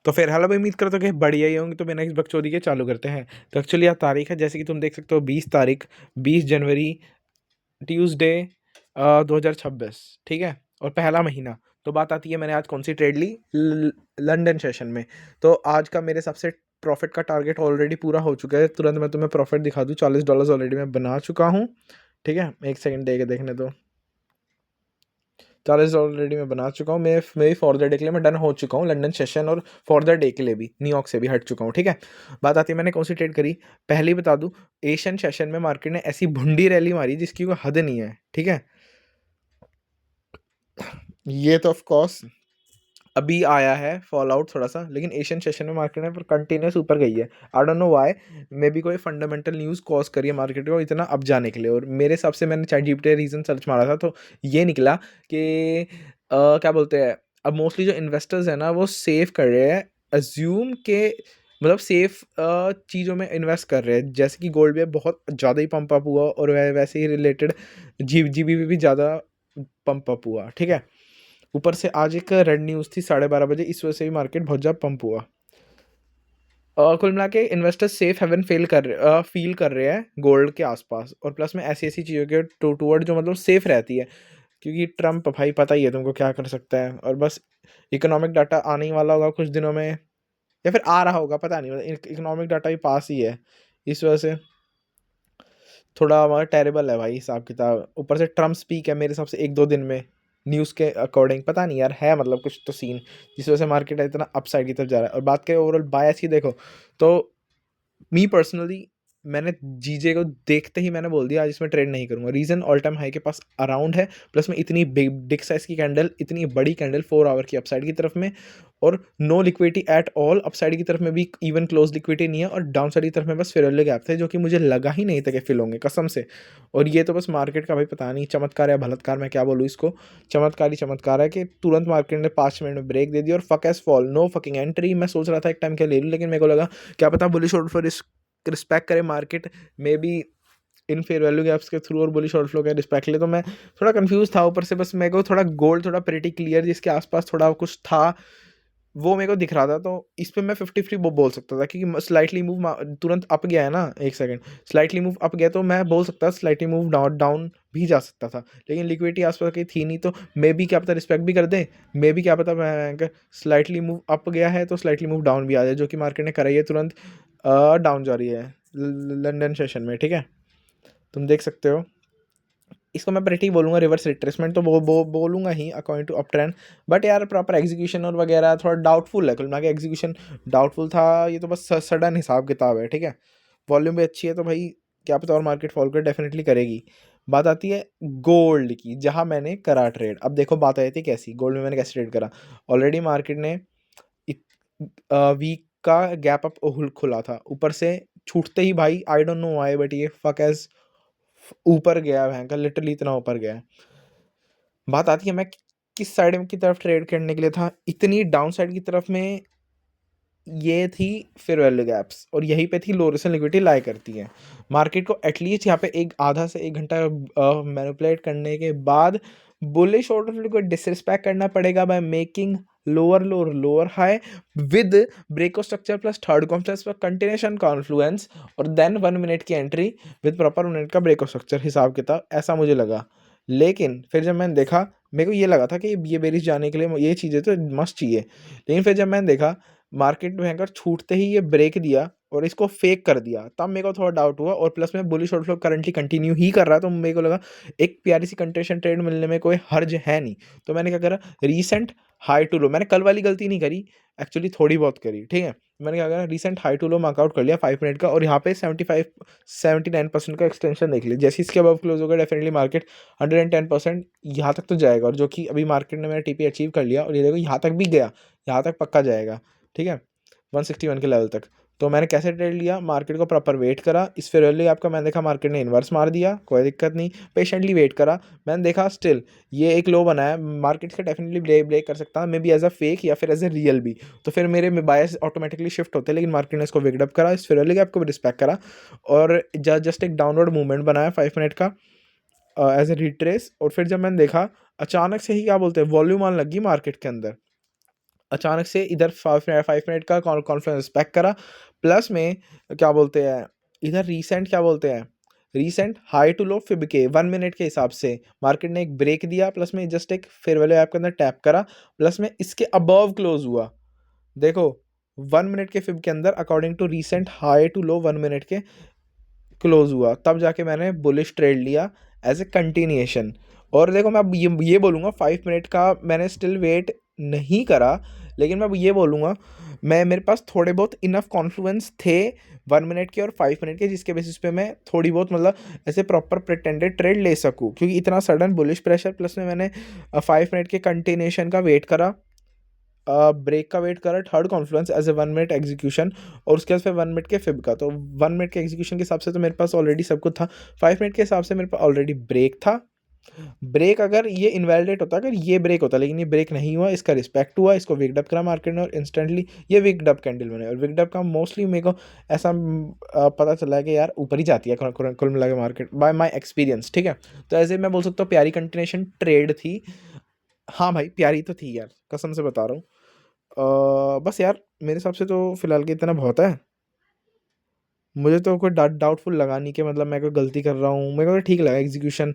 तो फिर हाल उम्मीद करता हूँ कि बढ़िया ही होंगे। तो बिना इस बकचोदी के चालू करते हैं। तो एक्चुअली यह तारीख है, जैसे कि तुम देख सकते हो, 20 तारीख, 20 जनवरी, ट्यूसडे, 2026, ठीक है, और पहला महीना। तो बात आती है मैंने आज कौन सी ट्रेड ली लंदन सेशन में। तो आज का मेरे सबसे प्रॉफिट का टारगेट ऑलरेडी पूरा हो चुका है। तुरंत मैं तुम्हें प्रॉफिट दिखा दूँ, $40 ऑलरेडी मैं बना चुका हूँ, ठीक है। एक सेकंड दे के देखने दो। $40 ऑलरेडी मैं बना चुका हूँ। मैं मेरी फॉर द डे के लिए मैं डन हो चुका हूँ लंदन सेशन, और फॉर द डे के लिए भी न्यूयॉर्क से भी हट चुका हूँ, ठीक है। बात आती है मैंने कौन सी ट्रेड करी। पहले ही बता दूँ, एशियन सेशन में मार्केट ने ऐसी भुंडी रैली मारी जिसकी कोई हद नहीं है, ठीक है। ये तो ऑफ कोर्स अभी आया है फॉल आउट थोड़ा सा, लेकिन एशियन सेशन में मार्केट में कंटिन्यूस ऊपर गई है। I don't know why, may be कोई फंडामेंटल न्यूज़ कॉज करी है मार्केट को इतना अप जाने के लिए। और मेरे हिसाब से मैंने चैट जीपीटी रीजन सर्च मारा था, तो ये निकला कि क्या बोलते हैं, अब मोस्टली जो इन्वेस्टर्स हैं ना वो सेव कर रहे हैं, अज्यूम के मतलब सेफ चीज़ों में इन्वेस्ट कर रहे हैं। जैसे कि गोल्ड में बहुत ज़्यादा ही पंप अप हुआ, और वैसे ही रिलेटेड जीबीपी भी ज़्यादा पंप अप हुआ, ठीक है। ऊपर से आज एक रेड न्यूज़ थी 12:30 बजे, इस वजह से भी मार्केट बहुत ज़्यादा पंप हुआ। कुल मिला के इन्वेस्टर्स सेफ हेवन फील कर रहे हैं गोल्ड के आसपास, और प्लस में ऐसी ऐसी चीज़ों के टूवर्ड जो मतलब सेफ रहती है। क्योंकि ट्रम्प भाई पता ही है तुमको क्या कर सकता है, और बस इकोनॉमिक डाटा आने ही वाला होगा कुछ दिनों में, या फिर आ रहा होगा, पता नहीं, मतलब इकोनॉमिक डाटा भी पास ही है। इस वजह से थोड़ा हमारा टेरेबल है भाई हिसाब किताब। ऊपर से ट्रम्प स्पीक है मेरे हिसाब से 1-2 दिन में, न्यूज़ के अकॉर्डिंग, पता नहीं यार, है मतलब कुछ तो सीन, जिस वजह से मार्केट इतना अपसाइड की तरफ जा रहा है। और बात करें ओवरऑल बायस की, देखो तो मी पर्सनली मैंने जीजे को देखते ही मैंने बोल दिया आज इसमें ट्रेड नहीं करूंगा। रीज़न ऑल टाइम हाई के पास अराउंड है, प्लस में इतनी बिग साइज की कैंडल, इतनी बड़ी कैंडल 4 आवर की अपसाइड की तरफ में, और no liquidity at all. Upside की तरफ में भी इवन क्लोज लिक्विडिटी नहीं है, और डाउन साइड की तरफ में बस फिर वाले गैप थे जो कि मुझे लगा ही नहीं था कि फिल होंगे कसम से। और ये तो बस मार्केट का भाई पता नहीं चमत्कार है भलत्कार, मैं क्या बोलूँ इसको, चमत्कार ही चमत्कार है कि तुरंत मार्केट ने 5 मिनट में ब्रेक दे दी, और fuck as fall, no fucking entry. मैं सोच रहा था एक टाइम के ले लूँ, लेकिन मेरे को लगा क्या पता बुलिश ऑर्डर फॉर रिस्पेक्ट करे market, may be in fair value gaps के थ्रू, और बुलिश शॉर्ट फ्लो का रिस्पेक्ट ले। तो मैं थोड़ा कंफ्यूज था। ऊपर से बस मेरे को थोड़ा गोल्ड थोड़ा प्रिटी क्लियर जिसके आसपास थोड़ा कुछ था वो मेरे को दिख रहा था, तो इस पे मैं 50-50 बोल सकता था, क्योंकि स्लाइटली मूव तुरंत अप गया है ना, एक सेकंड, स्लाइटली मूव अप गया तो मैं बोल सकता, स्लाइटली मूव डाउन डाउन भी जा सकता था। लेकिन लिक्विडिटी आसपास की थी नहीं, तो मे बी क्या पता रिस्पेक्ट भी कर दे, मे बी क्या पता मैं स्लाइटली मूव अप गया है तो स्लाइटली मूव डाउन भी आ जाए, जो कि मार्केट ने कराई है तुरंत डाउन जा रही है लंदन सेशन में, ठीक है। तुम देख सकते हो, इसको मैं प्रेटी बोलूँगा, रिवर्स रिट्रेसमेंट तो बोलूँगा ही according to up trend. But यार प्रॉपर एग्जीक्यूशन और वगैरह थोड़ा डाउटफुल है, कुल मिला के एग्जीक्यूशन डाउटफुल था। ये तो बस सडन हिसाब किताब है, ठीक है। वॉल्यूम भी अच्छी है, तो भाई क्या पता और मार्केट फॉल कर डेफिनेटली करेगी। बात आती है गोल्ड की, जहाँ मैंने करा ट्रेड। अब देखो बात आई थी कैसी, गोल्ड में मैंने कैसे ट्रेड करा। ऑलरेडी मार्केट ने वीक का गैप अप खुला था, ऊपर से छूटते ही भाई I don't know why, but ये फक एज ऊपर गया है भयंकर, लिटरली इतना ऊपर गया है। बात आती है मैं किस साइड की तरफ ट्रेड करने के लिए था, इतनी डाउन साइड की तरफ में ये थी फिर वैल्यू गैप्स, और यहीं पे थी लो रिस्क लिक्विडिटी लाई करती है मार्केट को। एटलीस्ट यहाँ पे एक आधा से 1 घंटा मैनिपुलेट करने के बाद बुलिश ऑर्डर को डिसरिस्पेक्ट करना पड़ेगा by making lower lower lower high with break of structure plus third complex पर कंटिन्यूशन कॉन्फ्लुएंस, और देन 1 मिनट की एंट्री विद प्रॉपर 1 मिनट का ब्रेक ऑफ स्ट्रक्चर हिसाब किताब, ऐसा मुझे लगा। लेकिन फिर जब मैंने देखा, मेरे को ये लगा था कि ये बेरिश जाने के लिए ये चीज़ें तो मस्त चाहिए, लेकिन फिर जब मैंने देखा मार्केट भयंकर छूटते ही ये ब्रेक दिया और इसको फेक कर दिया, तब मेरे को थोड़ा डाउट हुआ। और प्लस में बुलिश आउटफ्लो करंटली कंटिन्यू ही कर रहा है, तो मेरे को लगा एक प्यारी सी कंटेशन ट्रेड मिलने में कोई हर्ज है नहीं। तो मैंने क्या करा, रीसेंट हाई टू लो, मैंने कल वाली गलती नहीं करी, एक्चुअली थोड़ी बहुत करी, ठीक है। मैंने क्या करा, recent high to low mark out कर लिया 5 मिनट का, और यहाँ पे 79% का एक्सटेंशन देख लिया। जैसे इसके अबव क्लोज होगा डेफिनेटली मार्केट 110% यहाँ तक तो जाएगा, और जो कि अभी मार्केट ने मेरा टीपी अचीव कर लिया, और ये देखो यहाँ तक भी गया, यहाँ तक पक्का जाएगा, ठीक है, 161 के लेवल तक। तो मैंने कैसे ट्रेड लिया, मार्केट को प्रॉपर वेट करा, इस फेयरली आपका मैंने देखा मार्केट ने इन्वर्स मार दिया, कोई दिक्कत नहीं, पेशेंटली वेट करा। मैंने देखा स्टिल ये एक लो बनाया, मार्केट का डेफिनेटली ब्रेक कर सकता है, maybe as a fake या फिर एज अ रियल भी। तो फिर मेरे में बायस ऑटोमेटिकली शिफ्ट होते हैं, लेकिन मार्केट ने इसको विकड अप करा, इस फेयरली गैप को भी रिस्पेक्ट करा, और जस्ट एक डाउनवर्ड मूवमेंट बनाया 5 मिनट का एज ए रिट्रेस। और फिर जब मैंने देखा अचानक से ही क्या बोलते हैं वॉल्यूम आने लगी मार्केट के अंदर, अचानक से इधर 5 मिनट का कॉन्फ्रेंस पैक करा, प्लस में क्या बोलते हैं, इधर रीसेंट क्या बोलते हैं, recent high to low fib के 1 मिनट के हिसाब से मार्केट ने एक ब्रेक दिया, प्लस में जस्ट एक फेयर वैल्यू ऐप के अंदर टैप करा, प्लस में इसके अबव क्लोज हुआ। देखो 1 मिनट के फिब के अंदर according to recent high to low 1 minute के क्लोज हुआ, तब जाके मैंने बुलिश ट्रेड लिया एज ए कंटिन्यूएशन। और देखो मैं अब ये बोलूँगा 5 मिनट का मैंने स्टिल वेट नहीं करा, लेकिन मैं अब ये बोलूँगा मैं मेरे पास थोड़े बहुत इनफ कॉन्फ्लुएंस थे 1 मिनट के और 5 मिनट के, जिसके बेसिस पे मैं थोड़ी बहुत मतलब ऐसे प्रॉपर प्रिटेंडेड ट्रेड ले सकूँ, क्योंकि इतना सडन बुलिश प्रेशर, प्लस में मैंने 5 मिनट के कंटिन्यूएशन का वेट करा, ब्रेक का वेट करा, third confluence as a 1 minute execution, और उसके बाद फिर 1 मिनट के फिब का। तो 1 मिनट के एग्जीक्यूशन के हिसाब से तो मेरे पास ऑलरेडी सब कुछ था, 5 मिनट के हिसाब से मेरे पास ऑलरेडी ब्रेक था। ब्रेक अगर ये इनवैलिडेट होता, अगर ये ब्रेक होता, लेकिन ये ब्रेक नहीं हुआ, इसका रिस्पेक्ट हुआ, इसको विकड अप करा मार्केट ने और इंस्टेंटली ये विकड अप कैंडल बने। और विकड अप का मोस्टली मेरे को ऐसा पता चला है कि यार ऊपर ही जाती है कुल मिला के मार्केट, बाय माई एक्सपीरियंस, ठीक है। तो ऐसे मैं बोल सकता हूँ प्यारी कंटिन्यूएशन ट्रेड थी। हाँ भाई प्यारी तो थी यार, कसम से बता रहा हूँ। बस यार मेरे हिसाब से तो फिलहाल के इतना बहुत है। मुझे तो कोई डाउटफुल लगा नहीं कि मतलब मैं कोई गलती कर रहा हूँ, मेरे को तो ठीक लगा एग्जीक्यूशन,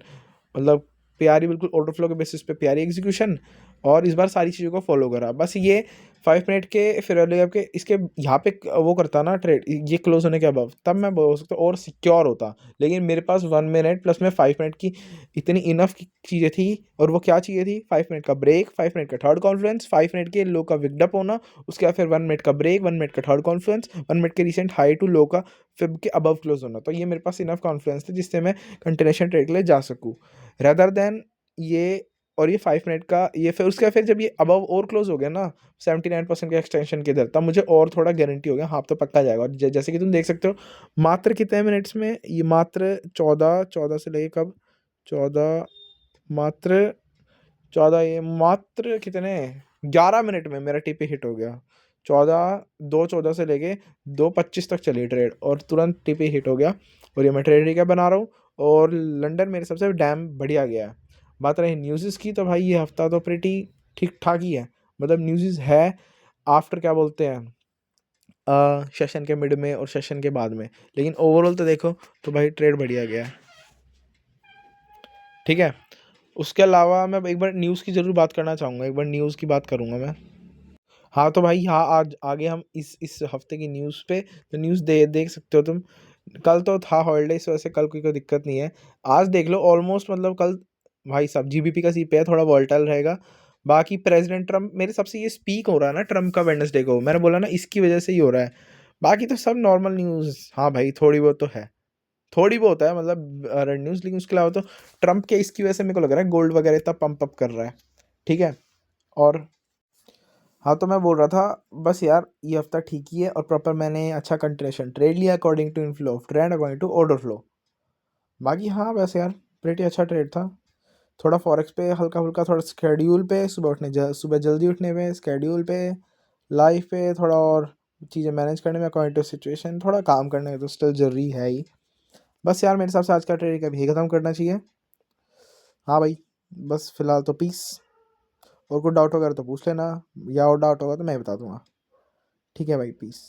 मतलब प्यारी बिल्कुल ऑटो फ्लो के बेसिस पे प्यारी एग्जीक्यूशन, और इस बार सारी चीज़ों को फॉलो करा। बस ये 5 मिनट के फिर आपके इसके यहाँ पे वो करता ना ट्रेड, ये क्लोज होने के अबव, तब मैं बोल सकता हूँ और सिक्योर होता। लेकिन मेरे पास 1 मिनट प्लस में 5 मिनट की इतनी इनफ चीज़ें थी, और वो क्या चीज़ें थी, 5 मिनट का ब्रेक, 5 मिनट का थर्ड कॉन्फ्लुएंस, 5 मिनट के लो का विकडअप होना, उसके बाद फिर 1 मिनट का ब्रेक, 1 मिनट का थर्ड कॉन्फ्लुएंस, 1 मिनट के रिसेंट हाई टू लो का फिब के अबव क्लोज होना। तो ये मेरे पास इनफ कॉन्फ्लुएंस था जिससे मैं कंटिन्यूएशन ट्रेड के लिए जा सकूँ, रेदर देन ये। और ये 5 मिनट का ये फिर उसके बाद फिर जब ये अबव और क्लोज हो गया ना 79% के एक्सटेंशन के इधर, तब मुझे और थोड़ा गारंटी हो गया, हाँ तो पक्का जाएगा। और जैसे कि तुम देख सकते हो मात्र कितने मिनट्स में, ये मात्र 14 से लेके कब 14, मात्र 14, ये मात्र कितने 11 मिनट में मेरा टीपी हिट हो गया। 2:14 से लेके 2:25 तक चली ट्रेड, और तुरंत टीपी हिट हो गया। और ये मैं ट्रेड रिकैप बना रहा हूँ, और लंदन मेरे सबसे डैम बढ़िया गया है। बात रही न्यूज़ की, तो भाई ये हफ्ता तो प्रिटी ठीक ठाक ही है, मतलब न्यूज़ है आफ्टर क्या बोलते हैं सेशन के मिड में और सेशन के बाद में, लेकिन ओवरऑल तो देखो तो भाई ट्रेड बढ़िया गया है, ठीक है। उसके अलावा मैं एक बार न्यूज़ की ज़रूर बात करना चाहूँगा, एक बार न्यूज़ की बात करूँगा मैं। हाँ तो भाई हाँ, आज आगे हम इस हफ्ते की न्यूज़ पे, तो न्यूज़ देख सकते हो तुम। कल तो था हॉलीडे, इस वजह से कल कोई दिक्कत नहीं है। आज देख लो ऑलमोस्ट, मतलब कल भाई साहब जीबीपी का सीपीआई थोड़ा वॉलेटाइल रहेगा। बाकी प्रेसिडेंट ट्रम्प, मेरे सबसे ये स्पीक हो रहा है ना ट्रम्प का वेडनेसडे को, मैंने बोला ना इसकी वजह से ही हो रहा है। बाकी तो सब नॉर्मल न्यूज़, हाँ भाई थोड़ी बहुत तो है, थोड़ी बहुत है मतलब रेड न्यूज़, लेकिन उसके अलावा तो ट्रम्प के इसकी वजह से मेरे को लग रहा है गोल्ड वगैरह इतना पंप अप कर रहा है, ठीक है। और हाँ तो मैं बोल रहा था बस यार ये हफ्ता ठीक ही है, और प्रॉपर मैंने अच्छा कंटिन्यूशन ट्रेड लिया according to inflow of trend, according to order flow. बाकी हाँ वैसे यार प्रेटी अच्छा ट्रेड था। थोड़ा फॉरेक्स पे हल्का फुल्का, थोड़ा स्केड्यूल पे सुबह जल्दी उठने पे, स्केड्यूल पे, लाइफ पे थोड़ा और चीज़ें मैनेज करने में अकॉर्डिंग टू सिचुएशन थोड़ा काम करने में तो स्टिल ज़रूरी है ही। बस यार मेरे हिसाब से आज का ट्रेड कभी ख़त्म करना चाहिए। हाँ भाई, बस फिलहाल तो पीस। और कुछ डाउट वगैरह तो पूछ लेना, या और डाउट होगा तो मैं बता दूंगा। ठीक है भाई, पीस।